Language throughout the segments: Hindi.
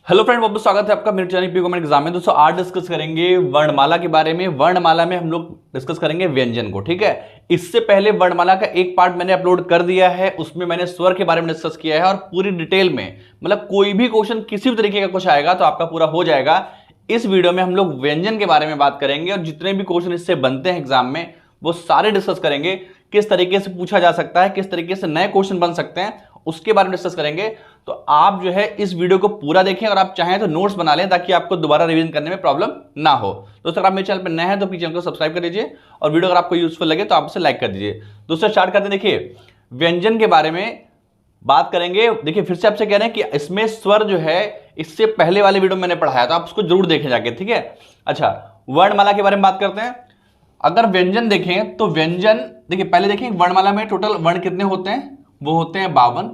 हेलो फ्रेंड, बहुत बहुत स्वागत है आपका मेरे चैनल पी गवर्नमेंट एग्जाम में। दोस्तों आज डिस्कस करेंगे वर्णमाला के बारे में। वर्णमाला में हम लोग डिस्कस करेंगे व्यंजन को, ठीक है। इससे पहले वर्णमाला का एक पार्ट मैंने अपलोड कर दिया है, उसमें मैंने स्वर के बारे में डिस्कस किया है और पूरी डिटेल में, मतलब कोई भी क्वेश्चन किसी भी तरीके का कुछ आएगा तो आपका पूरा हो जाएगा। इस वीडियो में हम लोग व्यंजन के बारे में बात करेंगे और जितने भी क्वेश्चन इससे बनते हैं एग्जाम में वो सारे डिस्कस करेंगे। किस तरीके से पूछा जा सकता है, किस तरीके से नए क्वेश्चन बन सकते हैं, उसके बारे में डिस्कस करेंगे। तो आप जो है इस वीडियो को पूरा देखें और आप चाहें तो नोट्स बना लें ताकि आपको दोबारा रिवीजन करने में प्रॉब्लम ना हो। दोस्तों अगर आप मेरे चैनल पर नए हैं तो चैनल को सब्सक्राइब कर दीजिए और वीडियो अगर आपको यूजफुल लगे तो आप इसे लाइक कर दीजिए। दोस्तों स्टार्ट करते हैं। देखिए व्यंजन के बारे में बात करेंगे। देखिए फिर से आपसे कह रहे हैं कि इसमें स्वर जो है इससे पहले वाले वीडियो में मैंने पढ़ाया तो आप उसको जरूर देखें जाके, ठीक है। अच्छा वर्णमाला के बारे में बात करते हैं। अगर व्यंजन देखें तो व्यंजन देखिए, पहले देखें वर्णमाला में टोटल वर्ण कितने होते हैं, वो होते हैं 52।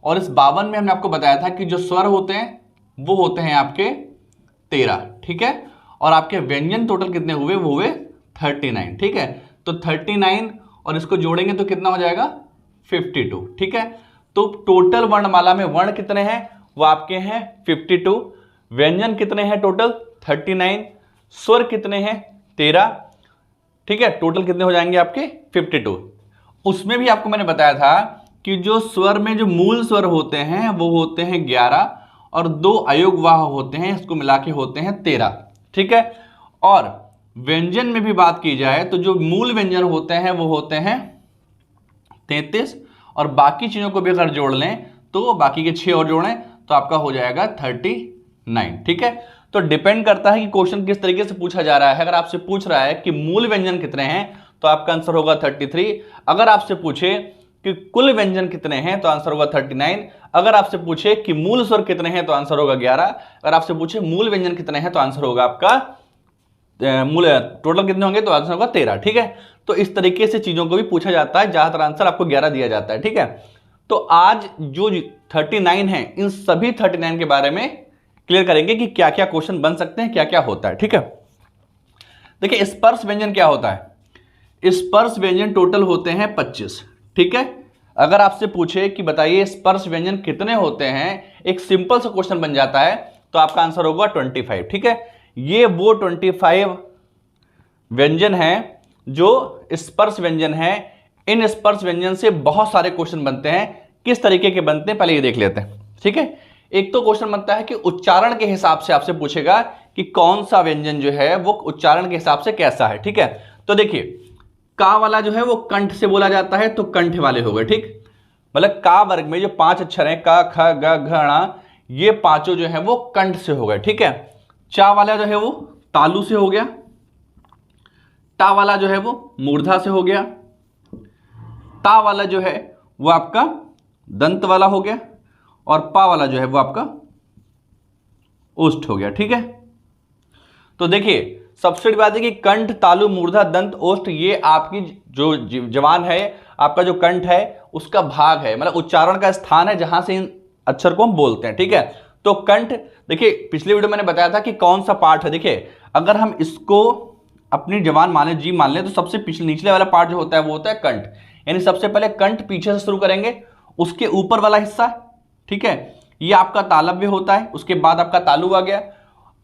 और इस 52 में हमने आपको बताया था कि जो स्वर होते हैं वो होते हैं आपके 13, ठीक है। और आपके व्यंजन टोटल कितने हुए, वो हुए 39, ठीक है। तो 39 और इसको जोड़ेंगे तो कितना हो जाएगा 52, ठीक है। तो टोटल वर्णमाला में वर्ण कितने हैं, वो आपके हैं 52। व्यंजन कितने हैं टोटल 39, स्वर कितने हैं 13, ठीक है। टोटल कितने हो जाएंगे आपके 52। उसमें भी आपको मैंने बताया था कि जो स्वर में जो मूल स्वर होते हैं वो होते हैं 11 और 2 अयोगवाह होते हैं, इसको मिला के होते हैं 13, ठीक है। और व्यंजन में भी बात की जाए तो जो मूल व्यंजन होते हैं वो होते हैं 33 और बाकी चीजों को भी अगर जोड़ लें तो बाकी के 6 और जोड़ें तो आपका हो जाएगा 39, ठीक है। तो डिपेंड करता है कि क्वेश्चन किस तरीके से पूछा जा रहा है। अगर आपसे पूछ रहा है कि मूल व्यंजन कितने हैं तो आपका आंसर होगा 33। अगर आपसे पूछे कि कुल व्यंजन कितने हैं तो आंसर होगा 39। अगर आपसे पूछे कि मूल स्वर कितने हैं तो आंसर होगा 11। अगर आपसे पूछे मूल व्यंजन कितने हैं तो आंसर होगा आपका मूल टोटल कितने होंगे तो आंसर होगा 13, ठीक है। तो इस तरीके से चीजों को भी पूछा जाता है, ज्यादातर आंसर आपको 11 दिया जाता है, ठीक है। तो आज जो 39 है इन सभी 39 के बारे में क्लियर करेंगे कि क्या क्या क्वेश्चन बन सकते हैं, क्या क्या होता है, ठीक है। देखिए स्पर्श व्यंजन क्या होता है। स्पर्श व्यंजन टोटल होते हैं 25, ठीक है। अगर आपसे पूछे कि बताइए स्पर्श व्यंजन कितने होते हैं, एक सिंपल सा क्वेश्चन बन जाता है तो आपका आंसर होगा 25, ठीक है। ये वो 25 व्यंजन है जो स्पर्श व्यंजन है। इन स्पर्श व्यंजन से बहुत सारे क्वेश्चन बनते हैं। किस तरीके के बनते हैं पहले ये देख लेते हैं, ठीक है। एक तो क्वेश्चन बनता है कि उच्चारण के हिसाब से आपसे पूछेगा कि कौन सा व्यंजन जो है वो उच्चारण के हिसाब से कैसा है, ठीक है। तो देखिए का वाला जो है वो कंठ से बोला जाता है तो कंठ वाले हो गए, ठीक। मतलब का वर्ग में जो 5 अक्षर हैं का ख ग घ ण, ये पांचों जो है वो कंठ से हो गए, ठीक है। चा वाला जो है वो तालु से हो गया, टा वाला जो है वो मूर्धा से हो गया, ता वाला जो है वो आपका दंत वाला हो गया और पा वाला जो है वो आपका ओष्ठ हो गया, ठीक है। तो देखिए सबसे बड़ी बात है कि कंठ तालु मूर्धा दंत ओष्ठ ये आपकी जो जवान है, आपका जो कंठ है उसका भाग है, मतलब उच्चारण का स्थान है जहां से इन अक्षर को हम बोलते हैं, ठीक है। तो कंठ देखिए पिछले वीडियो मैंने बताया था कि कौन सा पार्ट है। देखिए अगर हम इसको अपनी जवान माने, जीभ मान लें, तो सबसे पिछले निचले वाला पार्ट जो होता है वो होता है कंठ। यानी सबसे पहले कंठ पीछे से शुरू करेंगे, उसके ऊपर वाला हिस्सा, ठीक है, ये आपका तालव्य होता है। उसके बाद आपका तालु आ गया,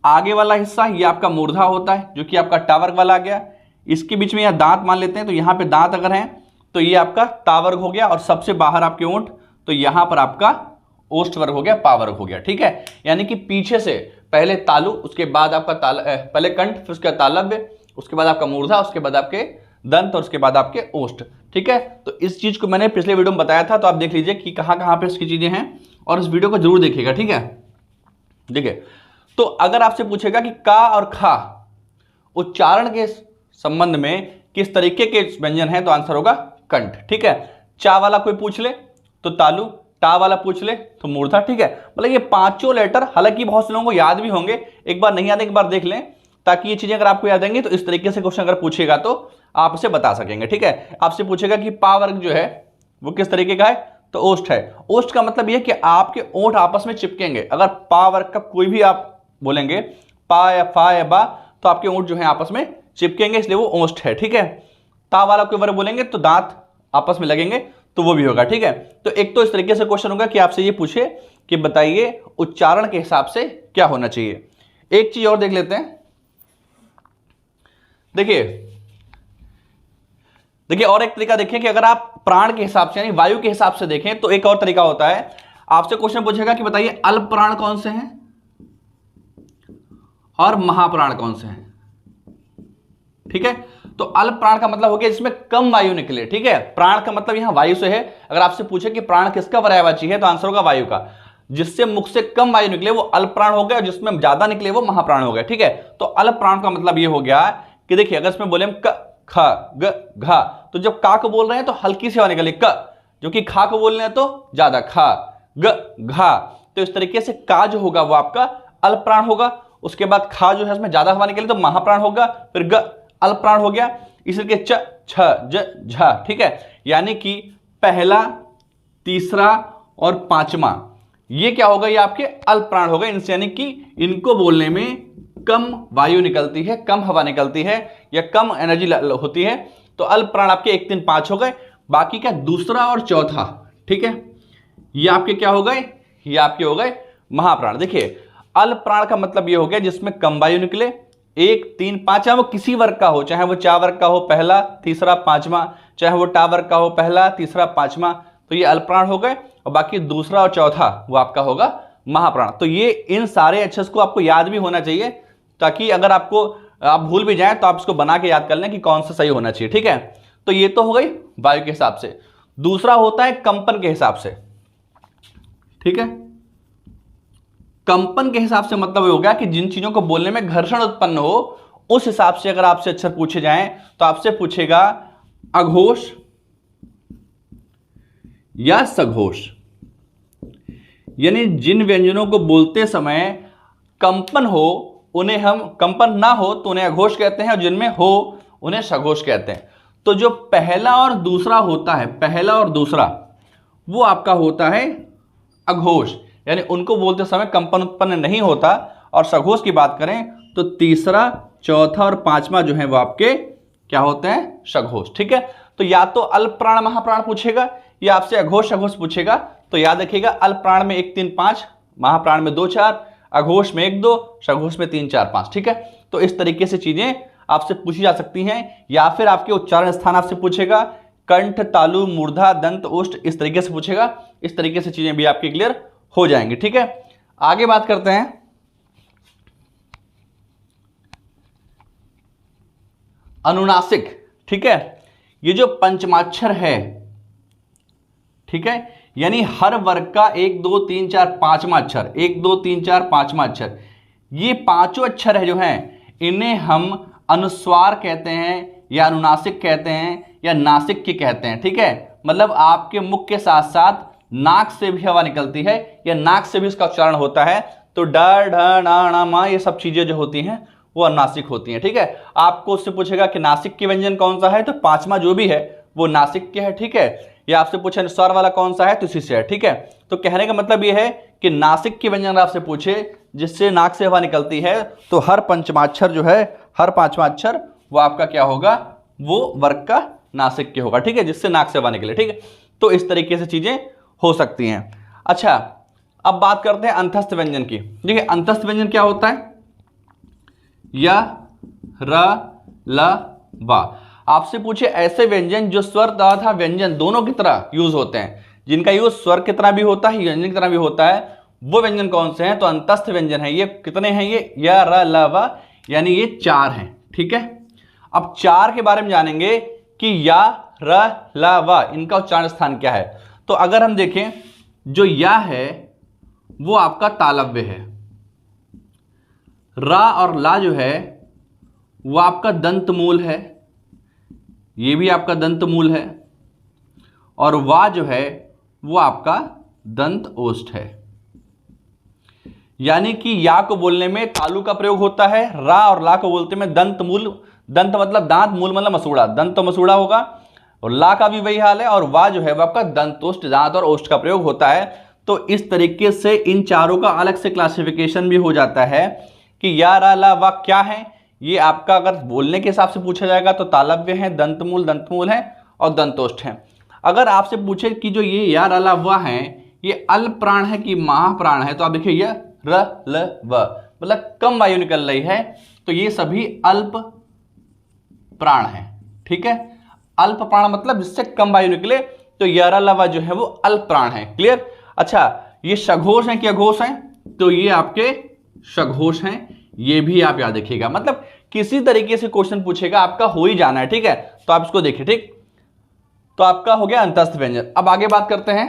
आगे वाला हिस्सा ये आपका मूर्धा होता है जो कि आपका टावर्ग वाला आ गया। इसके बीच में यह दांत मान लेते हैं तो यहां पे दांत अगर हैं तो ये आपका तावर्ग हो गया और सबसे बाहर आपके ओंठ, तो यहां पर आपका ओष्ठ वर्ग हो गया, पावर्ग हो गया, ठीक है। यानी कि पीछे से पहले तालु, उसके बाद आपका पहले कंठ, फिर उसके बाद तालव्य, उसके बाद आपका मूर्धा, उसके बाद आपके दंत और उसके बाद आपके ओष्ठ, ठीक है। तो इस चीज को मैंने पिछले वीडियो में बताया था, तो आप देख लीजिए कि कहां कहां पे इसकी चीजें हैं और इस वीडियो को जरूर देखिएगा, ठीक है। देखिए तो अगर आपसे पूछेगा कि का और खा उच्चारण के संबंध में किस तरीके के व्यंजन है तो आंसर होगा कंठ, ठीक है। चा वाला कोई पूछ ले तो तालु, टा वाला पूछ ले तो मूर्धा, ठीक है। मतलब ये पांचों लेटर, हालांकि बहुत से लोगों को याद भी होंगे, एक बार नहीं याद एक बार देख लें ताकि ये चीजें अगर आपको याद आएंगी तो इस तरीके से क्वेश्चन अगर पूछेगा तो आप इसे बता सकेंगे, ठीक है। आपसे पूछेगा कि पा वर्ग जो है वो किस तरीके का है तो ओष्ठ है। ओष्ठ का मतलब यह कि आपके ओंठ आपस में चिपकेंगे। अगर पा वर्ग का कोई भी आप बोलेंगे पा या फा या बा तो आपके ओंठ जो है आपस में चिपकेंगे, इसलिए वो ओष्ठ है, ठीक है। ता वाला कोई वर्ग बोलेंगे तो दांत आपस में लगेंगे तो वो भी होगा, ठीक है। तो एक तो इस तरीके से क्वेश्चन होगा कि आपसे ये पूछे कि बताइए उच्चारण के हिसाब से क्या होना चाहिए। एक चीज और देख लेते हैं। देखिए और एक तरीका देखें कि अगर आप प्राण के हिसाब से यानी वायु के हिसाब से देखें तो एक और तरीका होता है। आपसे क्वेश्चन पूछेगा कि बताइए अल्प प्राण कौन से हैं और महाप्राण कौन से हैं। ठीक है, तो अल्प प्राण का मतलब हो गया जिसमें कम वायु निकले। ठीक है, प्राण का मतलब यहां वायु से है। अगर आपसे पूछे कि प्राण किसका पर्यायवाची है तो आंसर होगा वायु का। जिससे मुख से कम वायु निकले वो अल्प प्राण हो गया, जिसमें ज्यादा निकले वो महाप्राण हो गया। ठीक है, तो अल्प प्राण का मतलब ये हो गया कि देखिए अगर इसमें बोले हम क ख ग घा, तो जब का को बोल रहे हैं तो हल्की सी हवा निकले क, जो कि खा को बोल रहे हैं तो ज्यादा खा ग घा। तो इस तरीके से का जो होगा वो आपका अल्प प्राण होगा। उसके बाद खा जो है उसमें ज्यादा हवा निकले तो महाप्राण होगा, फिर ग अल्प प्राण हो गया। इसी तरीके च छ ज झ। ठीक है, यानी कि पहला, तीसरा और पांचवा ये क्या होगा, ये आपके अल्प प्राण होगा। इनसे यानी कि इनको बोलने में कम वायु निकलती है, कम हवा निकलती है या कम एनर्जी होती है। तो अल्प प्राण आपके 1 3 5 हो गए। बाकी का दूसरा और चौथा, ठीक है, ये आपके क्या हो गए, ये आपके हो गए महाप्राण। देखिए अल्प प्राण का मतलब ये हो गया जिसमें कम वायु निकले, 1 3 5, चाहे वो किसी वर्ग का हो, चाहे वो चा वर्ग का हो पहला तीसरा पांचवा, चाहे वो टा वर्ग का हो पहला तीसरा पांचवा, तो ये अल्प प्राण हो गए। और बाकी दूसरा और चौथा वो आपका होगा महाप्राण। तो ये इन सारे अक्षर को आपको याद भी होना चाहिए, ताकि अगर आप भूल भी जाएं तो आप इसको बना के याद कर लें कि कौन सा सही होना चाहिए। ठीक है, तो ये तो हो गई वायु के हिसाब से। दूसरा होता है कंपन के हिसाब से। ठीक है, कंपन के हिसाब से मतलब ये हो गया कि जिन चीजों को बोलने में घर्षण उत्पन्न हो उस हिसाब से अगर आपसे अक्षर पूछे जाएं तो आपसे पूछेगा अघोष या सघोष। यानी जिन व्यंजनों को बोलते समय कंपन हो उन्हें हम, कंपन ना हो तो उन्हें अघोष कहते हैं, और जिनमें हो उन्हें सघोष कहते हैं। तो जो पहला और दूसरा होता है, पहला और दूसरा वो आपका होता है अघोष, यानी उनको बोलते समय कंपन उत्पन्न नहीं होता। और सघोष की बात करें तो तीसरा, चौथा और पांचवा जो है वो आपके क्या होते हैं, सघोष। ठीक है, तो या तो अल्प प्राण महाप्राण पूछेगा या आपसे अघोष सघोष पूछेगा। तो याद रखिएगा अल्प प्राण में 1 3 5, महाप्राण में 2 4, अघोष में 1 2, सघोष में 3 4 5। ठीक है, तो इस तरीके से चीजें आपसे पूछी जा सकती हैं। या फिर आपके उच्चारण स्थान आपसे पूछेगा, कंठ, तालु, मूर्धा, दंत, ओष्ठ, इस तरीके से पूछेगा। इस तरीके से चीजें भी आपकी क्लियर हो जाएंगी। ठीक है, आगे बात करते हैं अनुनासिक। ठीक है, ये जो पंचमाक्षर है, ठीक है, यानी हर वर्ग का 1 2 3 4 5वां अक्षर, 1 2 3 4 5वां अक्षर, ये पांचों अक्षर है जो हैं इन्हें हम अनुस्वार कहते हैं या अनुनासिक कहते हैं या नासिक के कहते हैं। ठीक है, मतलब आपके मुख के साथ साथ नाक से भी हवा निकलती है या नाक से भी उसका उच्चारण होता है। तो ड ढ ण ण म ये सब चीजें जो होती हैं वो अनुनासिक होती हैं। ठीक है, आपको उससे पूछेगा कि नासिक के व्यंजन कौन सा है, तो पांचवा जो भी है वो नासिक के है। ठीक है, या आपसे पूछे अनुस्वार वाला कौन सा है तो इसी से है। ठीक है, तो कहने का मतलब ये है कि नासिक के व्यंजन आपसे पूछे जिससे नाक से हवा निकलती है तो हर पंचमाक्षर जो है, हर पांचवा अक्षर वो आपका क्या होगा, वो वर्ग का नासिक के होगा। ठीक है, जिससे नाक से हवा निकले। ठीक है, तो इस तरीके से चीजें हो सकती हैं। अच्छा, अब बात करते हैं अंतस्थ व्यंजन की। देखिए अंतस्थ व्यंजन क्या होता है, या र ल व। आपसे पूछे ऐसे व्यंजन जो स्वर तथा व्यंजन दोनों की तरह यूज होते हैं, जिनका यूज स्वर की तरह भी होता है व्यंजन की तरह भी होता है, वो व्यंजन कौन से हैं, तो अंतस्थ व्यंजन है। ये कितने हैं, ये या र ल व, यानी ये 4 हैं। ठीक है, अब 4 के बारे में जानेंगे कि या र ल व इनका उच्चारण स्थान क्या है। तो अगर हम देखें जो या है वो आपका तालव्य है, रा और ला जो है वो आपका दंत मूल है, ये भी आपका दंत मूल है, और वा जो है वो आपका दंत ओष्ठ है। यानी कि या को बोलने में तालु का प्रयोग होता है, रा और ला को बोलते में दंत मूल, दंत मतलब दांत, मूल मतलब मसूड़ा, दंत तो मसूड़ा होगा, और ला का भी वही हाल है, और वा जो है वो आपका दंतोष्ठ, दांत और ओष्ठ का प्रयोग होता है। तो इस तरीके से इन चारों का अलग से क्लासिफिकेशन भी हो जाता है कि या रा ला वा क्या है। ये आपका अगर बोलने के हिसाब से पूछा जाएगा तो तालव्य है, दंतमूल है और दंतोष्ठ है। अगर आपसे पूछे कि जो ये या रा ला वा है ये अल्प प्राण है कि महाप्राण है, तो आप देखिए ये र ल व, मतलब कम वायु निकल रही है, तो ये सभी अल्प प्राण है। ठीक है, अल्प प्राण मतलब जिससे कम वायु निकले, तो य र ल व जो है वो अल्प प्राण है। क्लियर। अच्छा, ये सघोष है कि अघोष है? तो ये आपके सघोष हैं, ये भी आप याद रखिएगा। मतलब किसी तरीके से क्वेश्चन पूछेगा, आपका हो ही जाना है। ठीक है, तो आप इसको देखिए। ठीक, तो आपका हो गया अंतस्थ व्यंजन। अब आगे बात करते हैं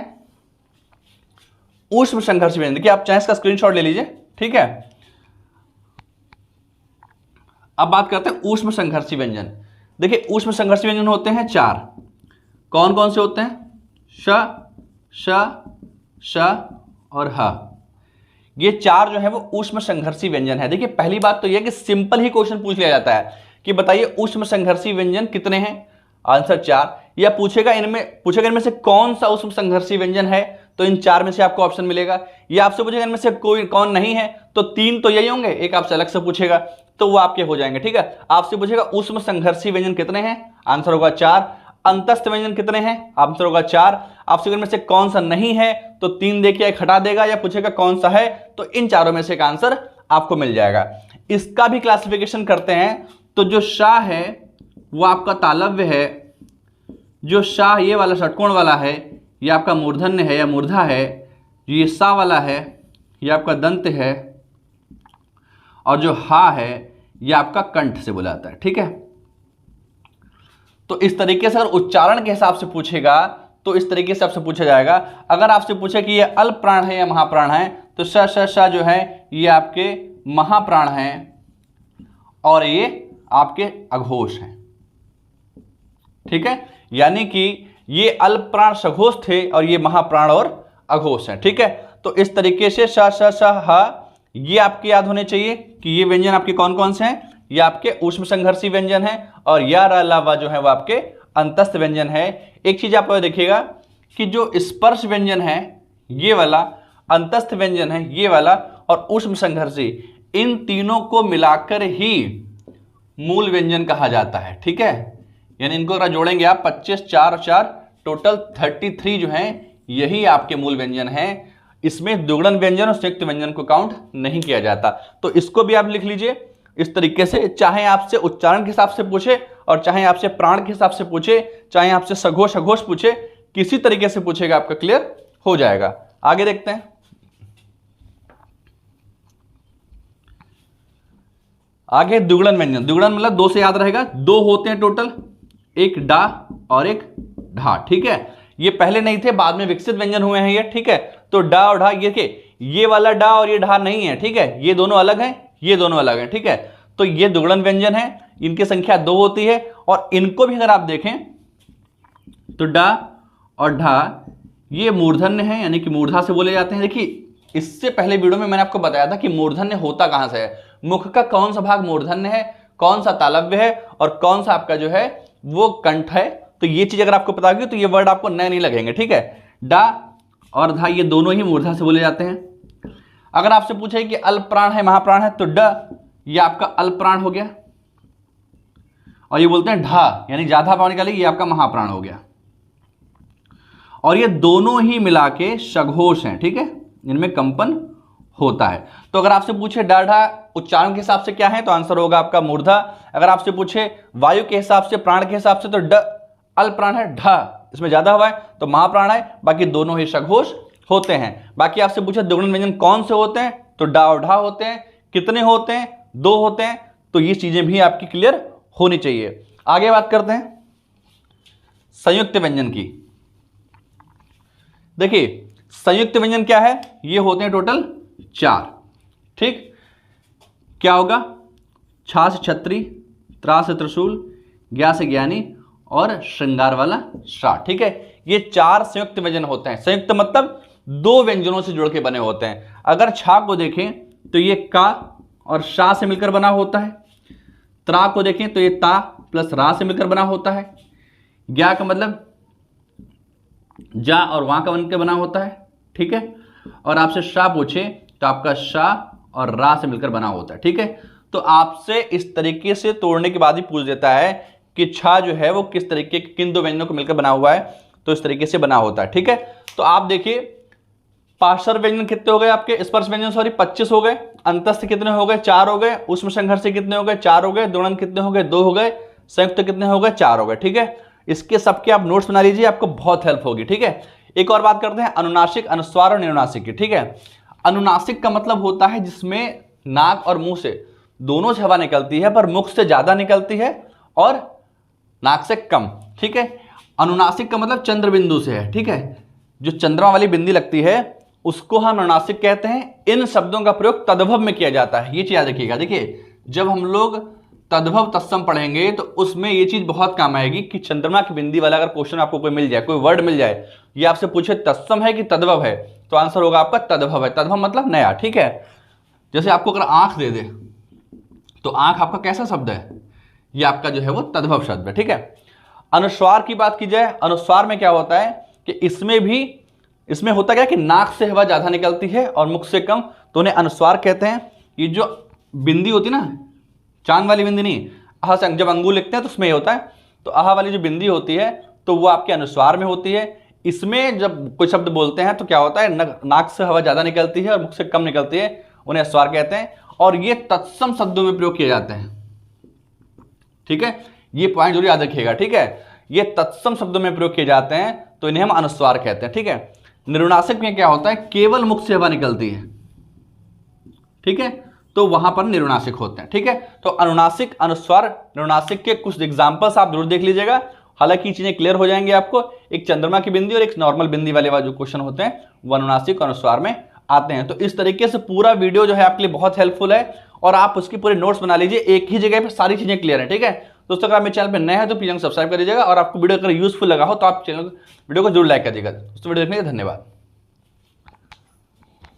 ऊष्म संघर्ष व्यंजन। देखिए, आप चाहे इसका स्क्रीनशॉट ले लीजिए। ठीक है, अब बात करते हैं ऊष्म संघर्षी व्यंजन। देखिए, ऊष्म संघर्षी व्यंजन होते हैं 4। कौन कौन से होते हैं? श, श, श और ह। ये 4 जो है वो ऊष्म संघर्षी व्यंजन है। देखिए, पहली बात तो यह कि सिंपल ही क्वेश्चन पूछ लिया जाता है कि बताइए ऊष्म संघर्षी व्यंजन कितने हैं? आंसर 4। या पूछेगा इनमें से कौन सा ऊष्म संघर्षी व्यंजन है, तो इन 4 में से आपको ऑप्शन मिलेगा। या आपसे पूछेगा इनमें से कोई कौन नहीं है, तो 3 तो यही होंगे, एक आपसे अलग से पूछेगा, तो वो आपके हो जाएंगे। ठीक है, आपसे पूछेगा ऊष्म संघर्षी व्यंजन कितने हैं? आंसर होगा 4। अंतस्थ व्यंजन कितने हैं? आंसर होगा 4। आपसे इनमें से कौन सा नहीं है, तो 3 देखिए, एक हटा देगा। या पूछेगा कौन सा है, तो इन चारों में से एक आंसर आपको मिल जाएगा। इसका भी क्लासिफिकेशन करते हैं, तो जो शाह है वो आपका तालव्य है, जो शाह ये वाला षटकोण वाला है ये आपका मूर्धन्य है या मूर्धा है, ये सा वाला है ये आपका दंत है, और जो हा है ये आपका कंठ से बोला जाता है। ठीक है, तो इस तरीके से अगर उच्चारण के हिसाब से पूछेगा तो इस तरीके से आपसे पूछा जाएगा। अगर आपसे पूछे कि ये अल्प प्राण है या महाप्राण है, तो श श श जो है ये आपके महाप्राण हैं और ये आपके अघोष हैं। ठीक है, यानी कि ये अल्प प्राण सघोष थे और ये महाप्राण और अघोष हैं। ठीक है, तो इस तरीके से श श श ह ये आपके याद होने चाहिए कि ये व्यंजन आपके कौन कौन से हैं। ये आपके ऊष्म संघर्षी व्यंजन है, और या र ला वा जो है वो आपके अंतस्थ व्यंजन है। एक चीज आप देखिएगा कि जो स्पर्श व्यंजन है ये वाला, अंतस्थ व्यंजन है ये वाला, और ऊष्म संघर्षी, इन तीनों को मिलाकर ही मूल व्यंजन कहा जाता है। ठीक है, यानी इनको अगर जोड़ेंगे आप 25 4 4 टोटल 33 जो हैं यही आपके मूल व्यंजन हैं। इसमें दुगुणन व्यंजन और संयुक्त व्यंजन को काउंट नहीं किया जाता। तो इसको भी आप लिख लीजिए इस तरीके से, चाहे आपसे उच्चारण के हिसाब से पूछे और चाहे आपसे प्राण के हिसाब से पूछे, चाहे आपसे सघोष अघोष पूछे, किसी तरीके से पूछेगा आपका क्लियर हो जाएगा। आगे देखते हैं। आगे दुगुणन व्यंजन। दुगुणन मतलब 2 से याद रहेगा, 2 होते हैं टोटल, एक डा और एक ढा। ठीक है, ये पहले नहीं थे, बाद में विकसित व्यंजन हुए हैं ये। ठीक है, तो डा और ढा, ये वाला डा और ये ढा नहीं है। ठीक है, ये दोनों अलग हैं, ये दोनों अलग हैं। ठीक है, तो ये दुगुणन व्यंजन है, इनकी संख्या 2 होती है, और इनको भी अगर आप देखें तो डा और ढा ये मूर्धन्य है, यानी कि मूर्धा से बोले जाते हैं। देखिए, इससे पहले वीडियो में मैंने आपको बताया था कि मूर्धन्य होता कहां से है, मुख का कौन सा भाग मूर्धन्य है, कौन सा तालव्य है, और कौन सा आपका जो है वो कंठ है। तो ये चीज अगर आपको पता होगी तो ये वर्ड आपको नए नहीं लगेंगे। ठीक है, डा और धा ये दोनों ही मूर्धा से बोले जाते हैं। अगर आपसे पूछे कि अल्प प्राण है महाप्राण है, तो ड ये आपका अल्प प्राण हो गया, और ये बोलते हैं ढा यानी ज्यादा पानी निकाली, ये आपका महाप्राण हो गया। और ये दोनों ही मिला के सघोष हैं। ठीक है, इनमें कंपन होता है। तो अगर आपसे पूछे डा ढा उच्चारण के हिसाब से क्या है, तो आंसर होगा आपका मूर्धा। अगर आपसे पूछे वायु के हिसाब से, प्राण के हिसाब से, तो ड अल्प प्राण है, ढा इसमें ज्यादा हुआ है तो महाप्राण है, बाकी दोनों ही सघोष होते हैं। बाकी आपसे पूछे दुगुणन व्यंजन कौन से होते हैं, तो डा और ढा होते हैं। कितने होते हैं? 2 होते हैं। तो ये चीजें भी आपकी क्लियर होनी चाहिए। आगे बात करते हैं संयुक्त व्यंजन की। देखिए, संयुक्त व्यंजन क्या है, ये होते हैं टोटल 4। ठीक, क्या होगा? छा से छत्री, त्रा से त्रिशूल, ज्ञा से ज्ञानी, और श्रृंगार वाला शा। ठीक है, ये 4 संयुक्त व्यंजन होते हैं। संयुक्त मतलब 2 व्यंजनों से जुड़ के बने होते हैं। अगर छा को देखें तो ये का और शा से मिलकर बना होता है। त्रा को देखें तो ये ता प्लस रा से मिलकर बना होता है। ज्ञा का मतलब जा और वहां का बनकर बना होता है। ठीक है, और आपसे शा पूछे तो आपका शा और रा से मिलकर बना होता है। ठीक है, तो आपसे इस तरीके से तोड़ने के बाद ही पूछ देता है कि छा जो है वो किस तरीके के किन 2 व्यंजनों को मिलकर बना हुआ है, तो इस तरीके से बना होता है। ठीक है, तो आप देखिए पार्श्व व्यंजन कितने हो गए आपके, स्पर्श व्यंजन सॉरी 25 हो गए, अंतस्थ कितने हो गए 4 हो गए, उष्म संघर्ष कितने हो गए 4 हो गए, गुणन कितने हो गए 2 हो गए, संयुक्त कितने हो गए 4 हो गए। ठीक है, इसके सबके आप नोट्स बना लीजिए, आपको बहुत हेल्प होगी। ठीक है, एक और बात करते हैं अनुनासिक, अनुस्वार और निरुनासिक की। ठीक है, अनुनासिक का मतलब होता है जिसमें नाक और मुंह से दोनों से हवा निकलती है, पर मुख से ज्यादा निकलती है और नाक से कम। ठीक है, अनुनासिक का मतलब चंद्र बिंदु से है। ठीक है, जो चंद्रमा वाली बिंदी लगती है उसको हम अनुनासिक कहते हैं। इन शब्दों का प्रयोग तद्भव में किया जाता है, ये चीज याद रखिएगा। देखिए, जब हम लोग तद्भव तत्सम पढ़ेंगे तो उसमें ये चीज बहुत काम आएगी कि चंद्रमा की बिंदी वाला अगर क्वेश्चन आपको कोई मिल जाए, कोई वर्ड मिल जाए, ये आपसे पूछे तत्सम है कि तद्भव है, तो आंसर होगा आपका तद्भव है। तद्भव मतलब नया। ठीक है, जैसे आपको अगर आंख दे दे तो आंख आपका कैसा शब्द है, ये आपका जो है वो तद्भव शब्द है। ठीक है, अनुस्वार की बात की जाए, अनुस्वार में क्या होता है कि इसमें होता क्या कि नाक से हवा ज्यादा निकलती है और मुख से कम, तो उन्हें अनुस्वार कहते हैं। ये जो बिंदी होती है ना, चांद वाली बिंदी नहीं, आह से जब अंगूल लिखते हैं तो उसमें ये होता है, तो आह वाली जो बिंदी होती है तो वो आपके अनुस्वार में होती है। इसमें जब कोई शब्द बोलते हैं तो क्या होता है, नाक से हवा ज्यादा निकलती है और मुख से कम निकलती है, उन्हें अनुस्वार कहते हैं। और ये तत्सम शब्दों में प्रयोग किए जाते हैं। ठीक है, ये पॉइंट जरूर याद रखिएगा। ठीक है, ये तत्सम शब्दों में प्रयोग किए जाते हैं तो इन्हें हम अनुस्वार कहते हैं। ठीक है, निरुनासिक में क्या होता है, केवल मुख से हवा निकलती है। ठीक है, तो वहां पर निरुनासिक होते हैं। ठीक है, तो अनुनासिक, अनुस्वार, निरुनासिक के कुछ एग्जांपल्स आप जरूर देख लीजिएगा, हालांकि चीजें क्लियर हो जाएंगे आपको। एक चंद्रमा की बिंदी और एक नॉर्मल बिंदी वाले जो क्वेश्चन होते हैं वो अनुनासिक, अनुस्वार में आते हैं। तो इस तरीके से पूरा वीडियो जो है आपके लिए बहुत हेल्पफुल है और आप उसकी पूरे नोट्स बना लीजिए, एक ही जगह पे सारी चीजें क्लियर है। ठीक है दोस्तों, अगर आप मेरे चैनल पे नए हैं तो प्लीज सब्सक्राइब कर लीजिएगा और आपको वीडियो अगर यूजफुल लगा हो तो आप चैनल वीडियो को जरूर लाइक करिएगा। दोस्तों वीडियो देखने के लिए धन्यवाद।